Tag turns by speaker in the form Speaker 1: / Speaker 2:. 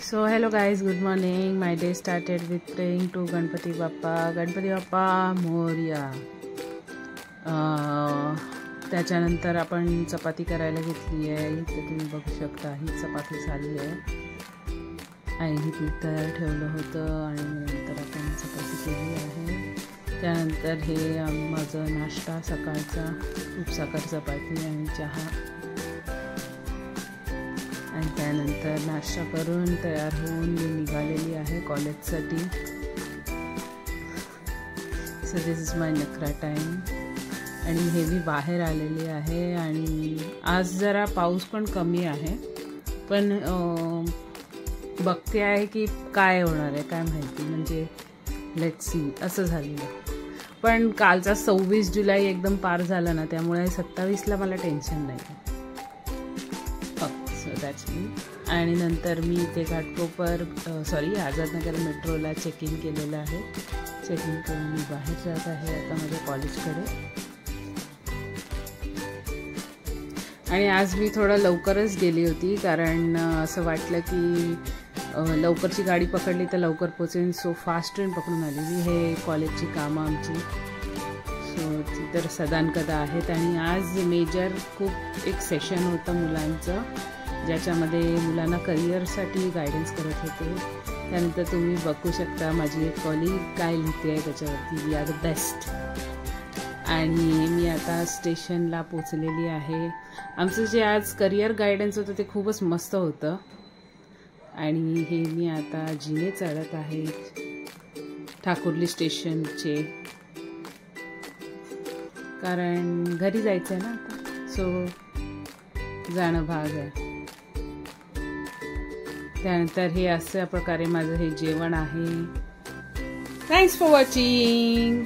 Speaker 1: So hello guys, good morning. My day started with praying to Ganpati Bappa Moria. त्याच्यानंतर आपण चपाती करायला घेतली आहे. इथे तुम्ही बघू शकता ही चपाती झाली आहे. आईने पीठ तयार ठेवलं होतं आणि नंतर आपण चपाती केली आहे. त्यानंतर हे माझं नाश्ता सकाळचा तूप साखर चपाती आणि चहा. आणि त्यानंतर नाश्ता करून तयार होऊन मी निघालेली आहे कॉलेजसाठी. सो दिस इज माय नखरा टाईम. आणि हे मी बाहेर आलेली आहे आणि आज जरा पाऊस पण कमी आहे, पण बघते आहे की काय होणार आहे काय माहिती. म्हणजे लेट्स सी असं झालेलं. पण कालचा 26 जुलै एकदम पार झाला ना, त्यामुळे 27ला मला टेन्शन नाही. सो दॅट्स मी. आणि नंतर मी इथे घाटकोपर आझादनगर मेट्रोला चेक इन केलेलं आहे. चेक इन करून मी बाहेर जात आहे आता माझ्या कॉलेजकडे. आणि आज मी थोडं लवकरच गेली होती, कारण असं वाटलं की लवकरची गाडी पकडली तर लवकर पोचेन. सो फास्ट ट्रेन पकडून आलेली. हे कॉलेजची कामं आमची. सो ती तर सदानकदा आहेत. आणि आज मेजर खूप एक सेशन होतं मुलांचं, ज्याच्यामध्ये मुलांना करिअरसाठी गायडन्स करत होते. त्यानंतर तुम्ही बघू शकता माझी एक कॉलीग काय लिहिते आहे त्याच्यावरती, वी आर द बेस्ट. आणि मी आता स्टेशनला पोचलेली आहे. आमचं जे आज करिअर गायडन्स होतं ते खूपच मस्त होतं. आणि हे मी आता जिने चढत आहे ठाकुर्ली स्टेशनचे, कारण घरी जायचं आहे ना आता. सो जाणं भाग आहे. त्यानंतर हे अशा प्रकारे माझं हे जेवण आहे. Thanks for watching.